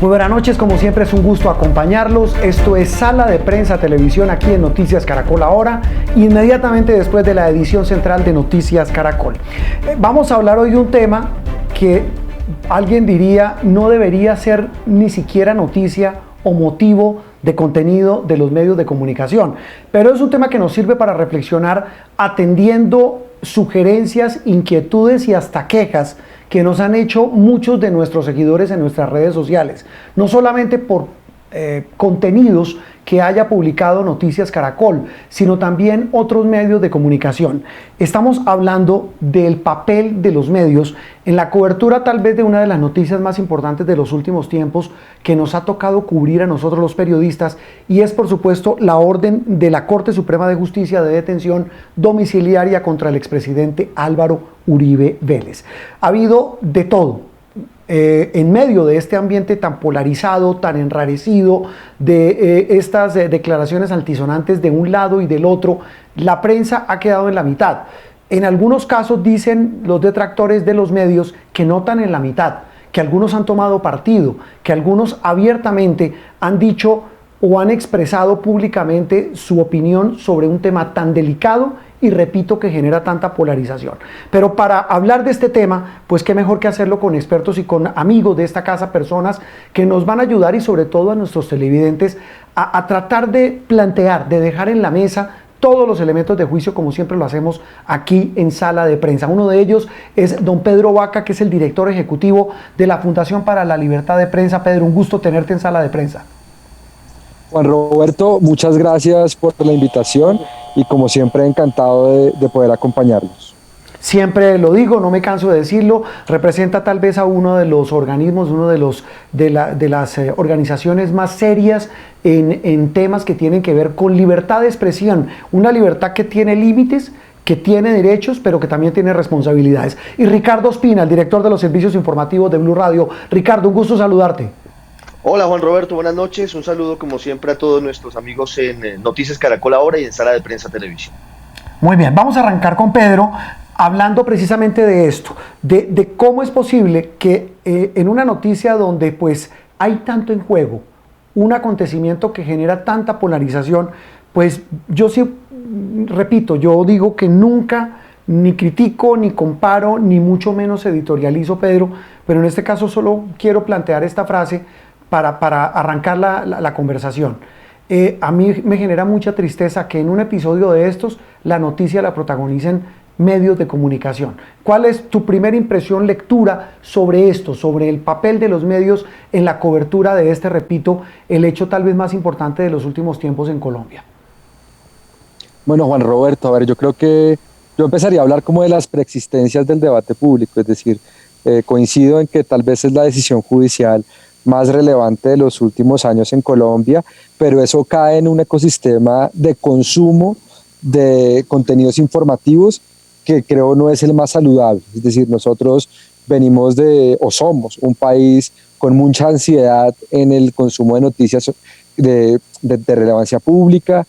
Muy buenas noches, como siempre es un gusto acompañarlos. Esto es Sala de Prensa Televisión aquí en Noticias Caracol Ahora, inmediatamente después de la edición central de Noticias Caracol. Vamos a hablar hoy de un tema que alguien diría no debería ser ni siquiera noticia o motivo de contenido de los medios de comunicación, pero es un tema que nos sirve para reflexionar atendiendo sugerencias, inquietudes y hasta quejas que nos han hecho muchos de nuestros seguidores en nuestras redes sociales, no solamente por contenidos que haya publicado Noticias Caracol, sino también otros medios de comunicación. Estamos hablando del papel de los medios en la cobertura tal vez de una de las noticias más importantes de los últimos tiempos que nos ha tocado cubrir a nosotros los periodistas, y es por supuesto la orden de la Corte Suprema de Justicia de detención domiciliaria contra el expresidente Álvaro Uribe Vélez. Ha habido de todo. En medio de este ambiente tan polarizado, tan enrarecido, de estas declaraciones altisonantes de un lado y del otro, la prensa ha quedado en la mitad. En algunos casos dicen los detractores de los medios que no tan en la mitad, que algunos han tomado partido, que algunos abiertamente han dicho o han expresado públicamente su opinión sobre un tema tan delicado y, repito, que genera tanta polarización. Pero para hablar de este tema, pues qué mejor que hacerlo con expertos y con amigos de esta casa, personas que nos van a ayudar, y sobre todo a nuestros televidentes, a tratar de plantear, de dejar en la mesa todos los elementos de juicio, como siempre lo hacemos aquí en Sala de Prensa. Uno de ellos es don Pedro Vaca, que es el director ejecutivo de la Fundación para la Libertad de Prensa. Pedro, un gusto tenerte en Sala de Prensa. Juan Roberto, muchas gracias por la invitación y como siempre encantado de poder acompañarlos. Siempre lo digo, no me canso de decirlo, representa tal vez a uno de los organismos, uno de las organizaciones más serias en temas que tienen que ver con libertad de expresión, una libertad que tiene límites, que tiene derechos, pero que también tiene responsabilidades. Y Ricardo Ospina, el director de los servicios informativos de Blue Radio. Ricardo, un gusto saludarte. Hola Juan Roberto, buenas noches, un saludo como siempre a todos nuestros amigos en Noticias Caracol Ahora y en Sala de Prensa Televisión. Muy bien, vamos a arrancar con Pedro, hablando precisamente de esto, de cómo es posible que en una noticia donde pues hay tanto en juego, un acontecimiento que genera tanta polarización, pues yo sí, repito, yo digo que nunca ni critico, ni comparo, ni mucho menos editorializo, Pedro, pero en este caso solo quiero plantear esta frase para arrancar la conversación. A mí me genera mucha tristeza que en un episodio de estos la noticia la protagonicen medios de comunicación. ¿Cuál es tu primera impresión, lectura sobre esto, sobre el papel de los medios en la cobertura de este, repito, el hecho tal vez más importante de los últimos tiempos en Colombia? Bueno, Juan Roberto, a ver, yo creo que yo empezaría a hablar como de las preexistencias del debate público, es decir, coincido en que tal vez es la decisión judicial más relevante de los últimos años en Colombia, pero eso cae en un ecosistema de consumo de contenidos informativos que creo no es el más saludable. Es decir, nosotros venimos o somos un país con mucha ansiedad en el consumo de noticias de relevancia pública,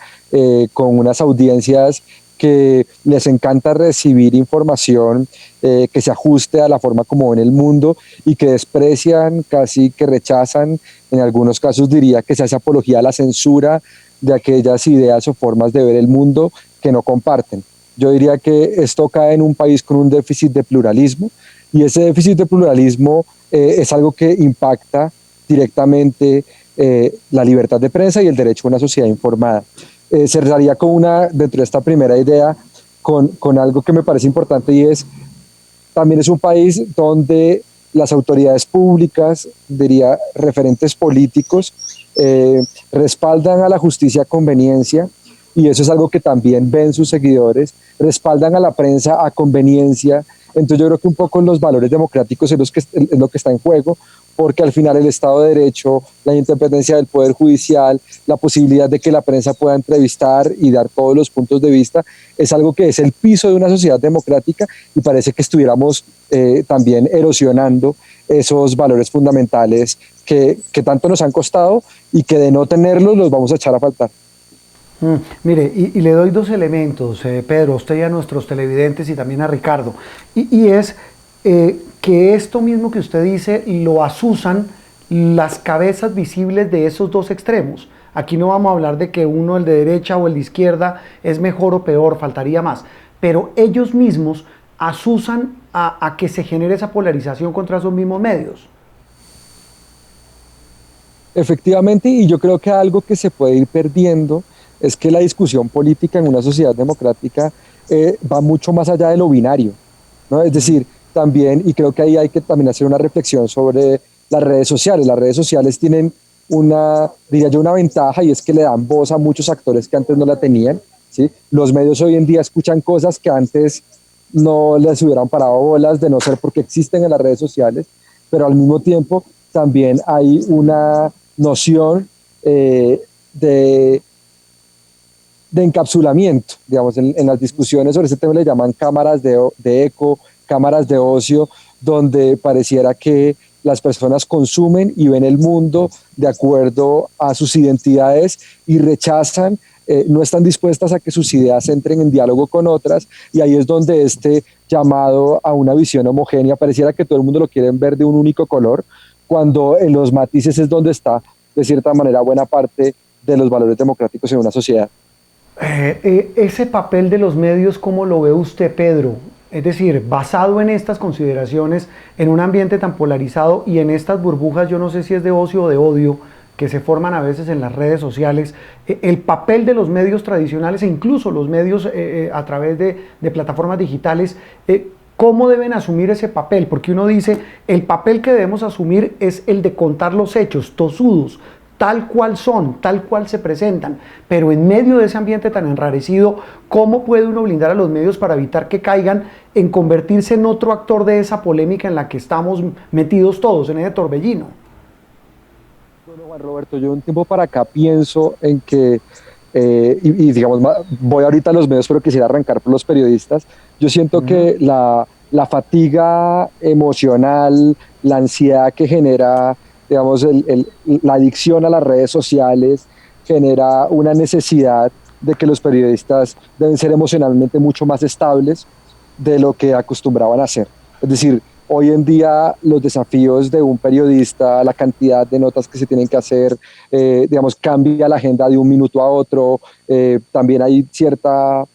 con unas audiencias que les encanta recibir información que se ajuste a la forma como ven el mundo y que desprecian, casi que rechazan, en algunos casos diría que se hace apología a la censura de aquellas ideas o formas de ver el mundo que no comparten. Yo diría que esto cae en un país con un déficit de pluralismo, y ese déficit de pluralismo es algo que impacta directamente la libertad de prensa y el derecho a una sociedad informada. Cerraría dentro de esta primera idea con algo que me parece importante, y también es un país donde las autoridades públicas, diría referentes políticos, respaldan a la justicia a conveniencia, y eso es algo que también ven sus seguidores, respaldan a la prensa a conveniencia. Entonces yo creo que un poco los valores democráticos es lo que está en juego, porque al final el Estado de Derecho, la independencia del Poder Judicial, la posibilidad de que la prensa pueda entrevistar y dar todos los puntos de vista, es algo que es el piso de una sociedad democrática, y parece que estuviéramos también erosionando esos valores fundamentales que tanto nos han costado y que de no tenerlos los vamos a echar a faltar. Mire, y le doy dos elementos, Pedro, a usted y a nuestros televidentes y también a Ricardo, y es que esto mismo que usted dice lo asusan las cabezas visibles de esos dos extremos. Aquí no vamos a hablar de que uno, el de derecha o el de izquierda, es mejor o peor, faltaría más. Pero ellos mismos asusan a que se genere esa polarización contra esos mismos medios. Efectivamente, y yo creo que algo que se puede ir perdiendo es que la discusión política en una sociedad democrática va mucho más allá de lo binario, ¿no? Es decir, también, y creo que ahí hay que también hacer una reflexión sobre las redes sociales. Las redes sociales tienen diría yo, una ventaja, y es que le dan voz a muchos actores que antes no la tenían, ¿sí? Los medios hoy en día escuchan cosas que antes no les hubieran parado bolas, de no ser porque existen en las redes sociales, pero al mismo tiempo también hay una noción de encapsulamiento, digamos, en las discusiones sobre este tema le llaman cámaras de eco, cámaras de ocio, donde pareciera que las personas consumen y ven el mundo de acuerdo a sus identidades y rechazan, no están dispuestas a que sus ideas entren en diálogo con otras, y ahí es donde este llamado a una visión homogénea, pareciera que todo el mundo lo quiere ver de un único color, cuando en los matices es donde está, de cierta manera, buena parte de los valores democráticos en una sociedad. Ese papel de los medios, ¿cómo lo ve usted, Pedro? Es decir, basado en estas consideraciones, en un ambiente tan polarizado y en estas burbujas, yo no sé si es de ocio o de odio, que se forman a veces en las redes sociales, el papel de los medios tradicionales e incluso los medios a través de plataformas digitales, ¿cómo deben asumir ese papel? Porque uno dice, el papel que debemos asumir es el de contar los hechos, tosudos, tal cual son, tal cual se presentan, pero en medio de ese ambiente tan enrarecido, ¿cómo puede uno blindar a los medios para evitar que caigan en convertirse en otro actor de esa polémica en la que estamos metidos todos, en ese torbellino? Bueno, Juan Roberto, yo un tiempo para acá pienso en que, digamos, voy ahorita a los medios, pero quisiera arrancar por los periodistas. Yo siento que la fatiga emocional, la ansiedad que genera, digamos, la adicción a las redes sociales genera una necesidad de que los periodistas deben ser emocionalmente mucho más estables de lo que acostumbraban a hacer. Es decir, hoy en día los desafíos de un periodista, la cantidad de notas que se tienen que hacer, digamos, cambia la agenda de un minuto a otro, también hay cierto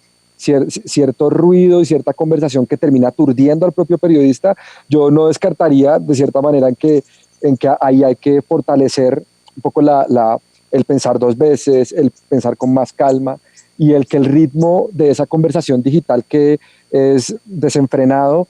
ruido y cierta conversación que termina aturdiendo al propio periodista. Yo no descartaría, de cierta manera, en que ahí hay que fortalecer un poco el pensar dos veces, el pensar con más calma, y que el ritmo de esa conversación digital que es desenfrenado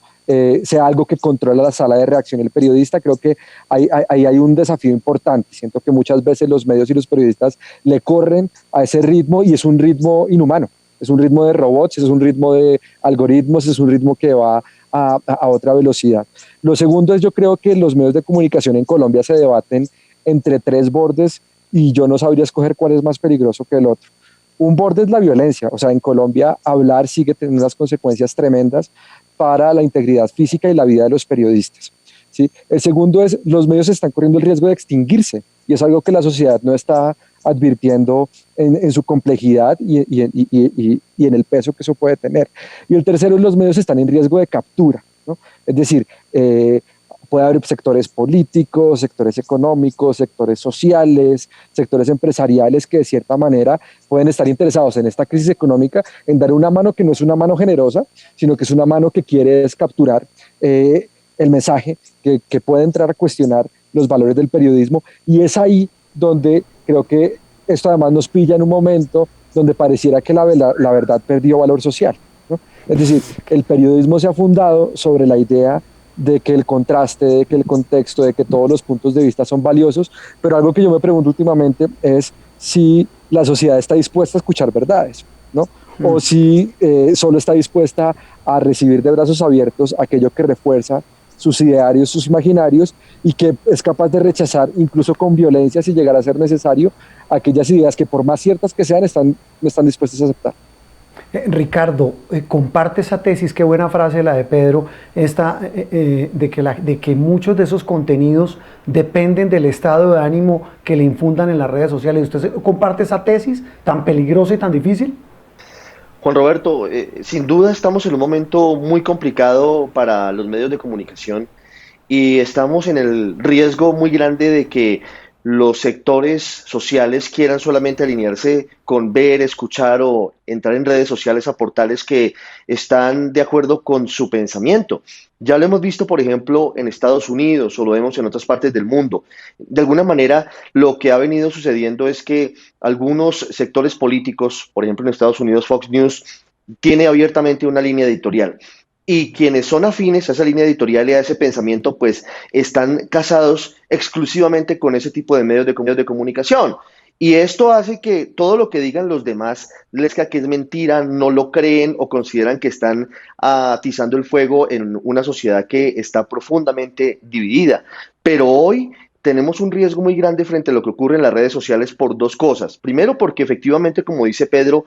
sea algo que controla la sala de reacción del periodista. Creo que ahí hay un desafío importante. Siento que muchas veces los medios y los periodistas le corren a ese ritmo, y es un ritmo inhumano, es un ritmo de robots, es un ritmo de algoritmos, es un ritmo que va a otra velocidad. Lo segundo es, yo creo que los medios de comunicación en Colombia se debaten entre tres bordes, y yo no sabría escoger cuál es más peligroso que el otro. Un borde es la violencia, o sea, en Colombia hablar sigue teniendo unas consecuencias tremendas para la integridad física y la vida de los periodistas, ¿sí? El segundo es, los medios están corriendo el riesgo de extinguirse, y es algo que la sociedad no está advirtiendo en su complejidad y en el peso que eso puede tener. Y el tercero es, los medios están en riesgo de captura, ¿no? Es decir, puede haber sectores políticos, sectores económicos, sectores sociales, sectores empresariales que de cierta manera pueden estar interesados en esta crisis económica en dar una mano que no es una mano generosa, sino que es una mano que quiere capturar el mensaje, que puede entrar a cuestionar los valores del periodismo, y es ahí donde creo que esto además nos pilla en un momento donde pareciera que la verdad perdió valor social, ¿no? Es decir, el periodismo se ha fundado sobre la idea de que el contraste, de que el contexto, de que todos los puntos de vista son valiosos, pero algo que yo me pregunto últimamente es si la sociedad está dispuesta a escuchar verdades, ¿no? O si solo está dispuesta a recibir de brazos abiertos aquello que refuerza sus idearios, sus imaginarios, y que es capaz de rechazar, incluso con violencia, si llegara a ser necesario, aquellas ideas que, por más ciertas que sean, no están dispuestas a aceptar. Ricardo, comparte esa tesis, qué buena frase la de Pedro, esta de que muchos de esos contenidos dependen del estado de ánimo que le infundan en las redes sociales. ¿Usted comparte esa tesis tan peligrosa y tan difícil? Juan Roberto, sin duda estamos en un momento muy complicado para los medios de comunicación, y estamos en el riesgo muy grande de que los sectores sociales quieran solamente alinearse con ver, escuchar o entrar en redes sociales a portales que están de acuerdo con su pensamiento. Ya lo hemos visto, por ejemplo, en Estados Unidos o lo vemos en otras partes del mundo. De alguna manera, lo que ha venido sucediendo es que algunos sectores políticos, por ejemplo en Estados Unidos, Fox News, tiene abiertamente una línea editorial y quienes son afines a esa línea editorial y a ese pensamiento, pues están casados exclusivamente con ese tipo de medios de comunicación. Y esto hace que todo lo que digan los demás les caiga que es mentira, no lo creen o consideran que están atizando el fuego en una sociedad que está profundamente dividida. Pero hoy tenemos un riesgo muy grande frente a lo que ocurre en las redes sociales por dos cosas. Primero, porque efectivamente, como dice Pedro,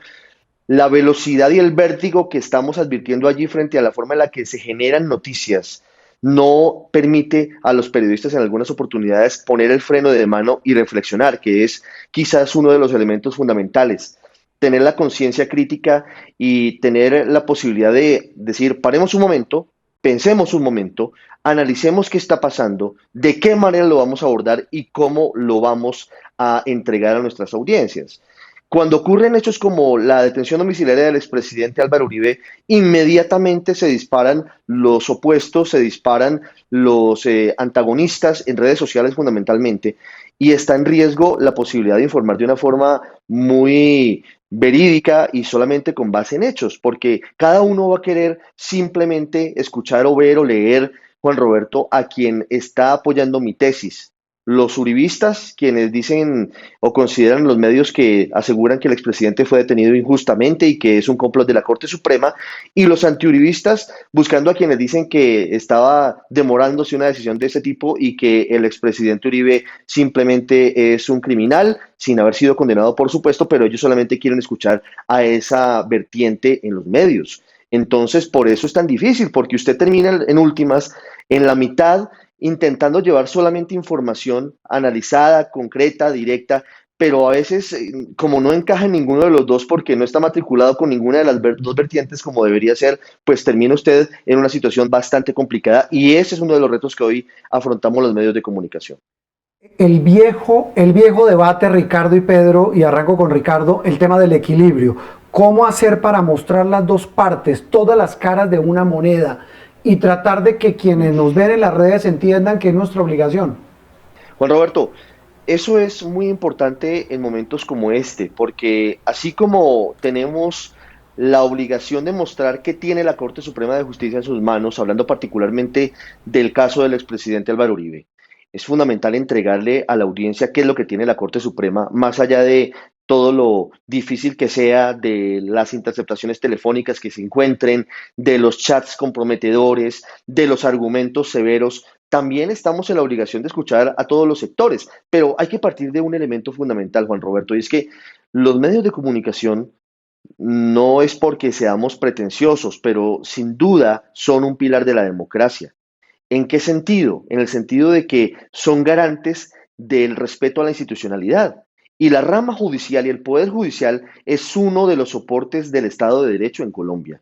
la velocidad y el vértigo que estamos advirtiendo allí frente a la forma en la que se generan noticias no permite a los periodistas en algunas oportunidades poner el freno de mano y reflexionar, que es quizás uno de los elementos fundamentales. Tener la conciencia crítica y tener la posibilidad de decir, paremos un momento, pensemos un momento, analicemos qué está pasando, de qué manera lo vamos a abordar y cómo lo vamos a entregar a nuestras audiencias. Cuando ocurren hechos como la detención domiciliaria del expresidente Álvaro Uribe, inmediatamente se disparan los opuestos, se disparan los antagonistas en redes sociales fundamentalmente, y está en riesgo la posibilidad de informar de una forma muy verídica y solamente con base en hechos, porque cada uno va a querer simplemente escuchar o ver o leer, Juan Roberto, a quien está apoyando mi tesis. Los uribistas, quienes dicen o consideran los medios que aseguran que el expresidente fue detenido injustamente y que es un complot de la Corte Suprema, y los antiuribistas buscando a quienes dicen que estaba demorándose una decisión de ese tipo y que el expresidente Uribe simplemente es un criminal, sin haber sido condenado, por supuesto, pero ellos solamente quieren escuchar a esa vertiente en los medios. Entonces, por eso es tan difícil, porque usted termina en últimas, en la mitad, intentando llevar solamente información analizada, concreta, directa, pero a veces, como no encaja en ninguno de los dos porque no está matriculado con ninguna de las dos vertientes como debería ser, pues termina usted en una situación bastante complicada y ese es uno de los retos que hoy afrontamos los medios de comunicación. El viejo debate, Ricardo y Pedro, y arranco con Ricardo, el tema del equilibrio. ¿Cómo hacer para mostrar las dos partes, todas las caras de una moneda y tratar de que quienes nos ven en las redes entiendan que es nuestra obligación? Juan Roberto, eso es muy importante en momentos como este, porque así como tenemos la obligación de mostrar que tiene la Corte Suprema de Justicia en sus manos, hablando particularmente del caso del expresidente Álvaro Uribe, es fundamental entregarle a la audiencia qué es lo que tiene la Corte Suprema, más allá de todo lo difícil que sea, de las interceptaciones telefónicas que se encuentren, de los chats comprometedores, de los argumentos severos. También estamos en la obligación de escuchar a todos los sectores, pero hay que partir de un elemento fundamental, Juan Roberto, y es que los medios de comunicación no es porque seamos pretenciosos, pero sin duda son un pilar de la democracia. ¿En qué sentido? En el sentido de que son garantes del respeto a la institucionalidad. Y la rama judicial y el poder judicial es uno de los soportes del Estado de Derecho en Colombia.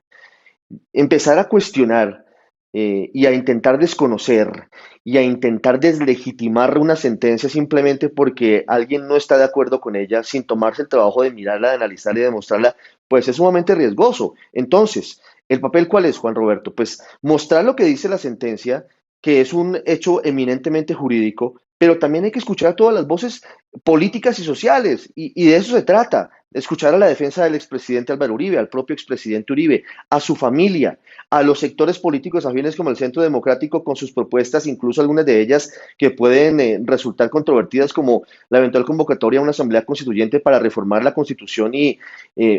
Empezar a cuestionar y a intentar desconocer y a intentar deslegitimar una sentencia simplemente porque alguien no está de acuerdo con ella, sin tomarse el trabajo de mirarla, de analizarla y de demostrarla, pues es sumamente riesgoso. Entonces, ¿el papel cuál es, Juan Roberto? Pues mostrar lo que dice la sentencia, que es un hecho eminentemente jurídico, pero también hay que escuchar a todas las voces políticas y sociales, y de eso se trata. Escuchar a la defensa del expresidente Álvaro Uribe, al propio expresidente Uribe, a su familia, a los sectores políticos afines como el Centro Democrático con sus propuestas, incluso algunas de ellas que pueden resultar controvertidas, como la eventual convocatoria a una asamblea constituyente para reformar la Constitución y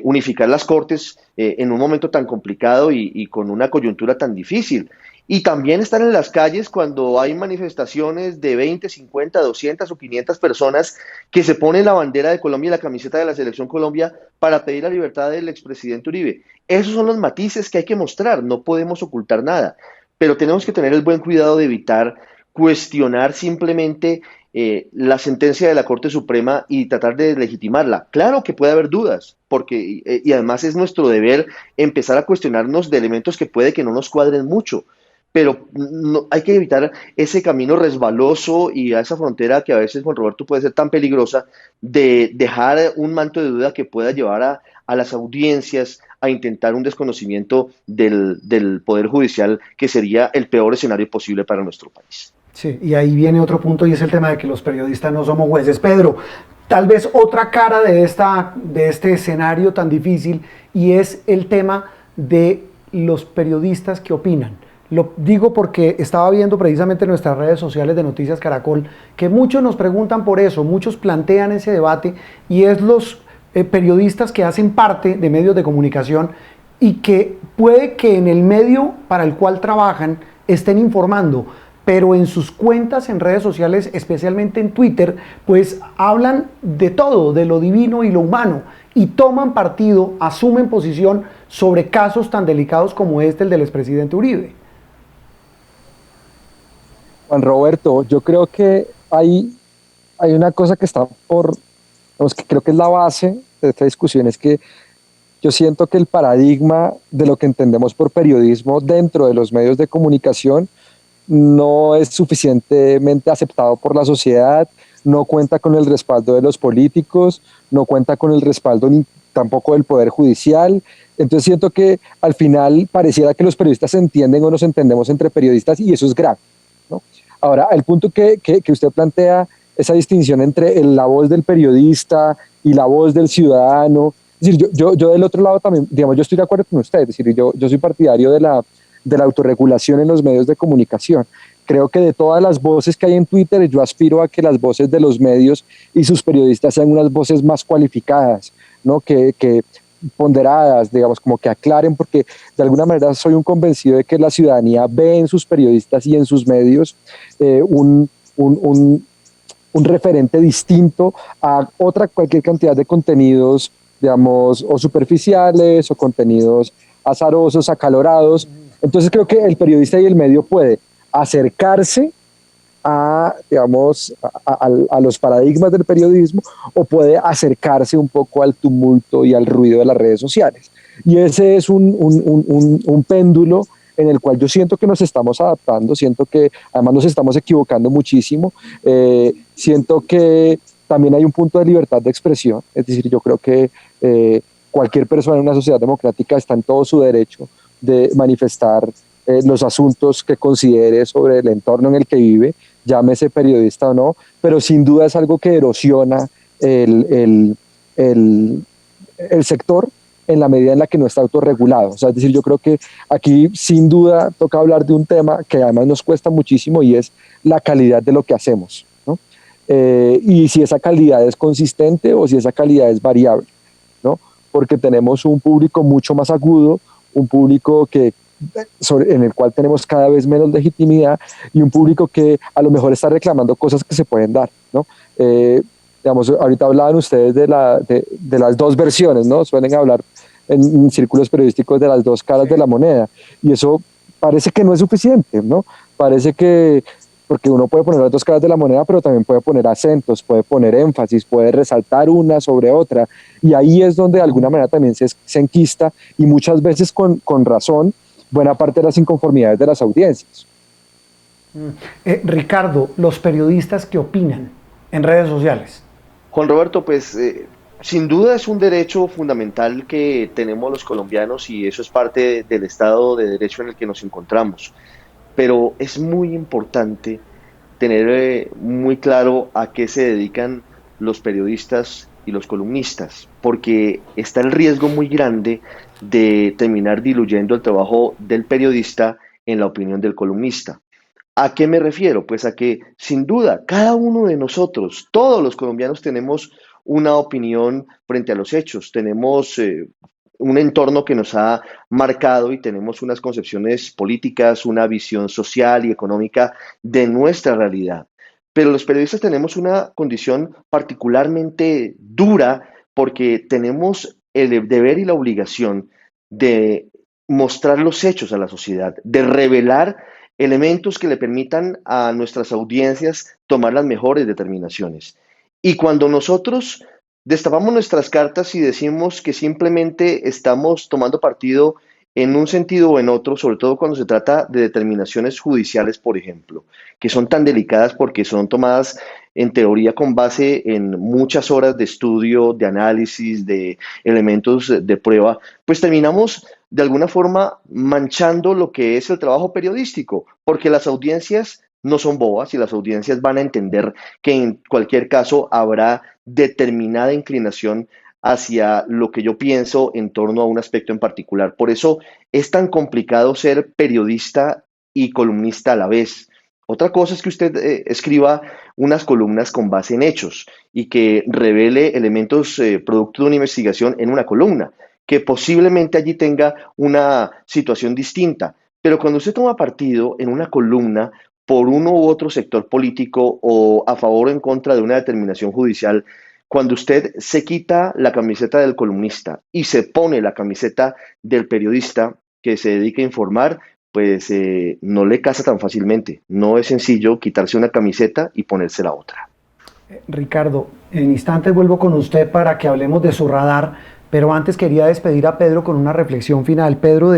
unificar las Cortes en un momento tan complicado y con una coyuntura tan difícil. Y también estar en las calles cuando hay manifestaciones de 20, 50, 200 o 500 personas que se ponen la bandera de Colombia y la camiseta de la Selección Colombia para pedir la libertad del expresidente Uribe. Esos son los matices que hay que mostrar, no podemos ocultar nada, pero tenemos que tener el buen cuidado de evitar cuestionar simplemente la sentencia de la Corte Suprema y tratar de legitimarla. Claro que puede haber dudas, porque y además es nuestro deber empezar a cuestionarnos de elementos que puede que no nos cuadren mucho, pero hay que evitar ese camino resbaloso y a esa frontera que a veces, Juan Roberto, puede ser tan peligrosa de dejar un manto de duda que pueda llevar a las audiencias a intentar un desconocimiento del Poder Judicial, que sería el peor escenario posible para nuestro país. Sí, y ahí viene otro punto y es el tema de que los periodistas no somos jueces. Pedro, tal vez otra cara de este escenario tan difícil y es el tema de los periodistas que opinan. Lo digo porque estaba viendo precisamente en nuestras redes sociales de Noticias Caracol que muchos nos preguntan por eso, muchos plantean ese debate y es los periodistas que hacen parte de medios de comunicación y que puede que en el medio para el cual trabajan estén informando, pero en sus cuentas en redes sociales, especialmente en Twitter, pues hablan de todo, de lo divino y lo humano, y toman partido, asumen posición sobre casos tan delicados como este, el del expresidente Uribe. Juan Roberto, yo creo que hay una cosa que está digamos, que creo que es la base de esta discusión, es que yo siento que el paradigma de lo que entendemos por periodismo dentro de los medios de comunicación no es suficientemente aceptado por la sociedad, no cuenta con el respaldo de los políticos, no cuenta con el respaldo ni tampoco del Poder Judicial. Entonces siento que al final pareciera que los periodistas se entienden o nos entendemos entre periodistas y eso es grave, ¿no? Ahora, el punto que usted plantea, esa distinción entre la voz del periodista y la voz del ciudadano, es decir, yo del otro lado también, digamos, yo estoy de acuerdo con usted, es decir, yo soy partidario de la autorregulación en los medios de comunicación. Creo que de todas las voces que hay en Twitter, yo aspiro a que las voces de los medios y sus periodistas sean unas voces más cualificadas, ¿no? Que ponderadas, digamos, como que aclaren, porque de alguna manera soy un convencido de que la ciudadanía ve en sus periodistas y en sus medios un referente distinto a cualquier cantidad de contenidos, digamos, o superficiales o contenidos azarosos, acalorados. Entonces creo que el periodista y el medio puede acercarse a, digamos, a los paradigmas del periodismo o puede acercarse un poco al tumulto y al ruido de las redes sociales. Y ese es un péndulo en el cual yo siento que nos estamos adaptando, siento que además nos estamos equivocando muchísimo, siento que también hay un punto de libertad de expresión, es decir, yo creo que cualquier persona en una sociedad democrática está en todo su derecho de manifestar los asuntos que considere sobre el entorno en el que vive, llámese periodista o no, pero sin duda es algo que erosiona el sector en la medida en la que no está autorregulado. O sea, es decir, yo creo que aquí sin duda toca hablar de un tema que además nos cuesta muchísimo y es la calidad de lo que hacemos, ¿no? Y si esa calidad es consistente o si esa calidad es variable, ¿no? Porque tenemos un público mucho más agudo, un público en el cual tenemos cada vez menos legitimidad y un público que a lo mejor está reclamando cosas que se pueden dar, ¿no? Digamos, ahorita hablaban ustedes de las dos versiones, ¿no? Suelen hablar en círculos periodísticos de las dos caras de la moneda y eso parece que no es suficiente, ¿no? Parece que, porque uno puede poner las dos caras de la moneda, pero también puede poner acentos, puede poner énfasis, puede resaltar una sobre otra y ahí es donde de alguna manera también se enquista y muchas veces con razón buena parte de las inconformidades de las audiencias. Ricardo, los periodistas que opinan en redes sociales. Juan Roberto, pues sin duda es un derecho fundamental que tenemos los colombianos y eso es parte del Estado de Derecho en el que nos encontramos. Pero es muy importante tener muy claro a qué se dedican los periodistas y los columnistas, porque está el riesgo muy grande de terminar diluyendo el trabajo del periodista en la opinión del columnista. ¿A qué me refiero? Pues a que sin duda cada uno de nosotros, todos los colombianos tenemos una opinión frente a los hechos, tenemos un entorno que nos ha marcado y tenemos unas concepciones políticas, una visión social y económica de nuestra realidad. Pero los periodistas tenemos una condición particularmente dura porque tenemos el deber y la obligación de mostrar los hechos a la sociedad, de revelar elementos que le permitan a nuestras audiencias tomar las mejores determinaciones. Y cuando nosotros destapamos nuestras cartas y decimos que simplemente estamos tomando partido en un sentido o en otro, sobre todo cuando se trata de determinaciones judiciales, por ejemplo, que son tan delicadas porque son tomadas en teoría con base en muchas horas de estudio, de análisis, de elementos de prueba, pues terminamos de alguna forma manchando lo que es el trabajo periodístico, porque las audiencias no son bobas y las audiencias van a entender que en cualquier caso habrá determinada inclinación hacia lo que yo pienso en torno a un aspecto en particular. Por eso es tan complicado ser periodista y columnista a la vez. Otra cosa es que usted escriba unas columnas con base en hechos y que revele elementos producto de una investigación en una columna, que posiblemente allí tenga una situación distinta. Pero cuando usted toma partido en una columna por uno u otro sector político o a favor o en contra de una determinación judicial, cuando usted se quita la camiseta del columnista y se pone la camiseta del periodista que se dedica a informar, pues no le casa tan fácilmente. No es sencillo quitarse una camiseta y ponerse la otra. Ricardo, en instantes vuelvo con usted para que hablemos de su radar, pero antes quería despedir a Pedro con una reflexión final. Pedro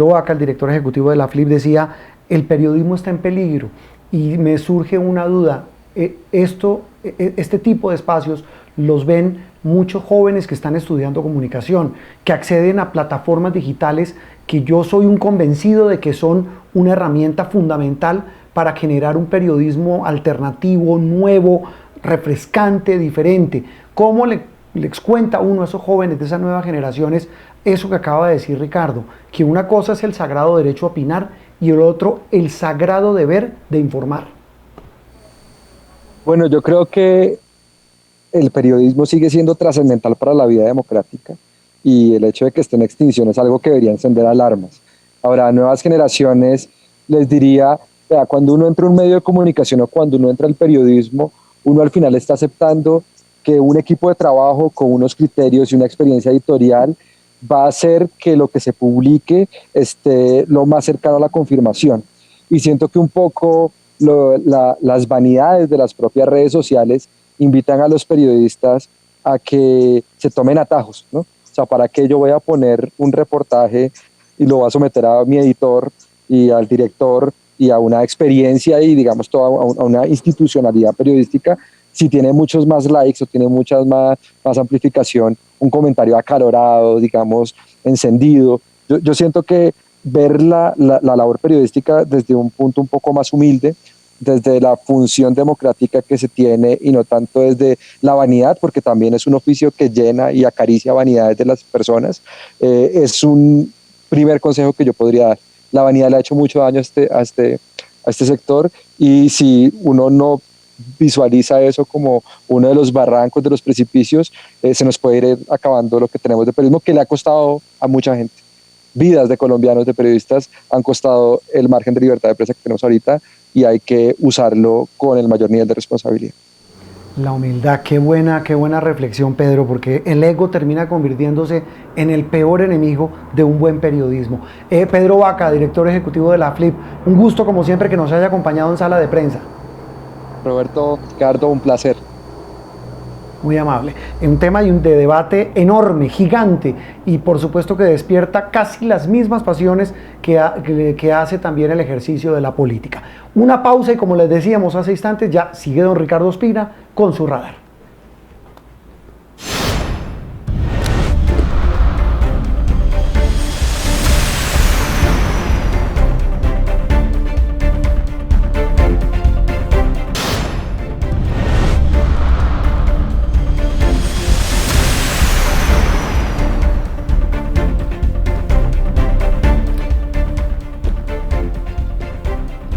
Vaca, el director ejecutivo de la FLIP, decía, el periodismo está en peligro y me surge una duda. Este tipo de espacios los ven muchos jóvenes que están estudiando comunicación, que acceden a plataformas digitales que yo soy un convencido de que son una herramienta fundamental para generar un periodismo alternativo, nuevo, refrescante, diferente. ¿Cómo les cuenta uno a esos jóvenes de esas nuevas generaciones eso que acaba de decir Ricardo? Que una cosa es el sagrado derecho a opinar y el otro el sagrado deber de informar. Bueno, yo creo que el periodismo sigue siendo trascendental para la vida democrática y el hecho de que esté en extinción es algo que debería encender alarmas. Ahora, a nuevas generaciones les diría, vea, cuando uno entra a un medio de comunicación o cuando uno entra al periodismo, uno al final está aceptando que un equipo de trabajo con unos criterios y una experiencia editorial va a hacer que lo que se publique esté lo más cercano a la confirmación. Y siento que un poco las vanidades de las propias redes sociales invitan a los periodistas a que se tomen atajos, ¿no? O sea, ¿para qué yo voy a poner un reportaje y lo voy a someter a mi editor y al director y a una experiencia y, digamos, toda a una institucionalidad periodística si tiene muchos más likes o tiene muchas más amplificación, un comentario acalorado, digamos, encendido? Yo siento que ver la labor periodística desde un punto un poco más humilde, desde la función democrática que se tiene y no tanto desde la vanidad, porque también es un oficio que llena y acaricia vanidades de las personas, es un primer consejo que yo podría dar. La vanidad le ha hecho mucho daño a este sector, y si uno no visualiza eso como uno de los barrancos, de los precipicios, se nos puede ir acabando lo que tenemos de periodismo, que le ha costado a mucha gente. Vidas de colombianos, de periodistas, han costado el margen de libertad de prensa que tenemos ahorita, y hay que usarlo con el mayor nivel de responsabilidad. La humildad, qué buena reflexión, Pedro, porque el ego termina convirtiéndose en el peor enemigo de un buen periodismo. Pedro Vaca, director ejecutivo de la FLIP, un gusto como siempre que nos haya acompañado en Sala de Prensa. Roberto, Ricardo, un placer. Muy amable. Un tema de debate enorme, gigante, y por supuesto que despierta casi las mismas pasiones que hace también el ejercicio de la política. Una pausa y, como les decíamos hace instantes, ya sigue don Ricardo Ospina con su radar.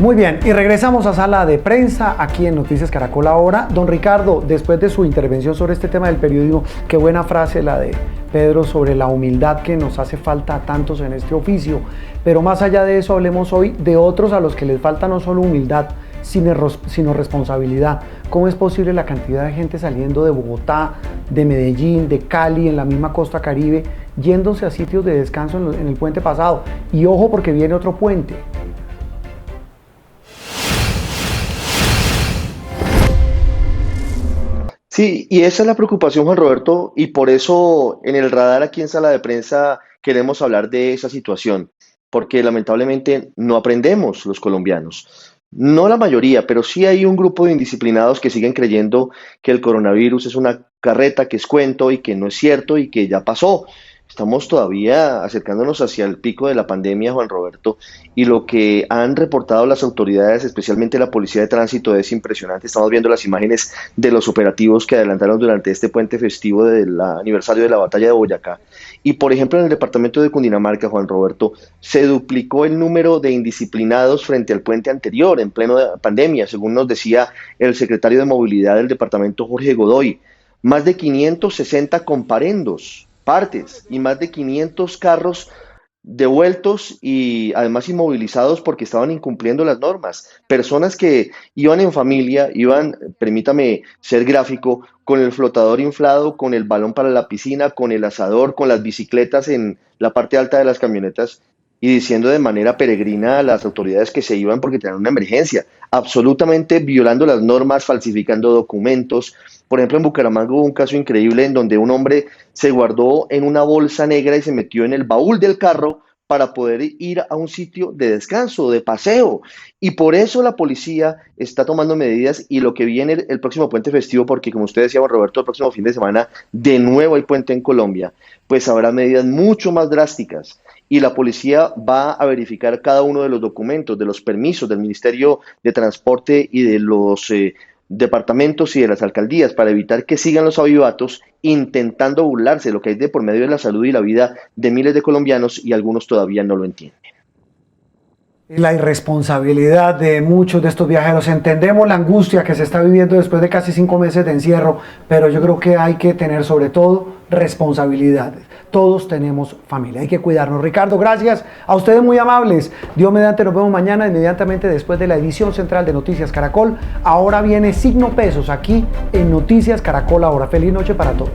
Muy bien, y regresamos a Sala de Prensa aquí en Noticias Caracol Ahora. Don Ricardo, después de su intervención sobre este tema del periodismo, qué buena frase la de Pedro sobre la humildad que nos hace falta a tantos en este oficio. Pero más allá de eso, hablemos hoy de otros a los que les falta no solo humildad, sino responsabilidad. ¿Cómo es posible la cantidad de gente saliendo de Bogotá, de Medellín, de Cali, en la misma costa Caribe, yéndose a sitios de descanso en el puente pasado? Y ojo, porque viene otro puente. Sí, y esa es la preocupación, Juan Roberto, y por eso en el radar aquí en Sala de Prensa queremos hablar de esa situación, porque lamentablemente no aprendemos los colombianos. No la mayoría, pero sí hay un grupo de indisciplinados que siguen creyendo que el coronavirus es una carreta, que es cuento y que no es cierto y que ya pasó. Estamos todavía acercándonos hacia el pico de la pandemia, Juan Roberto, y lo que han reportado las autoridades, especialmente la Policía de Tránsito, es impresionante. Estamos viendo las imágenes de los operativos que adelantaron durante este puente festivo del aniversario de la batalla de Boyacá. Y, por ejemplo, en el departamento de Cundinamarca, Juan Roberto, se duplicó el número de indisciplinados frente al puente anterior, en pleno pandemia, según nos decía el secretario de Movilidad del departamento, Jorge Godoy. Más de 560 comparendos, partes, y más de 500 carros devueltos y además inmovilizados porque estaban incumpliendo las normas. Personas que iban en familia, iban, permítame ser gráfico, con el flotador inflado, con el balón para la piscina, con el asador, con las bicicletas en la parte alta de las camionetas y diciendo de manera peregrina a las autoridades que se iban porque tenían una emergencia, absolutamente violando las normas, falsificando documentos. Por ejemplo, en Bucaramanga hubo un caso increíble en donde un hombre se guardó en una bolsa negra y se metió en el baúl del carro para poder ir a un sitio de descanso, de paseo. Y por eso la policía está tomando medidas y lo que viene el próximo puente festivo, porque como usted decía, Juan Roberto, el próximo fin de semana de nuevo hay puente en Colombia, pues habrá medidas mucho más drásticas. Y la policía va a verificar cada uno de los documentos, de los permisos del Ministerio de Transporte y de los departamentos y de las alcaldías para evitar que sigan los avivatos intentando burlarse de lo que hay de por medio de la salud y la vida de miles de colombianos y algunos todavía no lo entienden. La irresponsabilidad de muchos de estos viajeros. Entendemos la angustia que se está viviendo después de casi 5 meses de encierro, pero yo creo que hay que tener sobre todo responsabilidades. Todos tenemos familia, hay que cuidarnos. Ricardo, gracias a ustedes, muy amables. Dios mediante, nos vemos mañana inmediatamente después de la edición central de Noticias Caracol. Ahora viene Signo Pesos aquí en Noticias Caracol Ahora. Feliz noche para todos.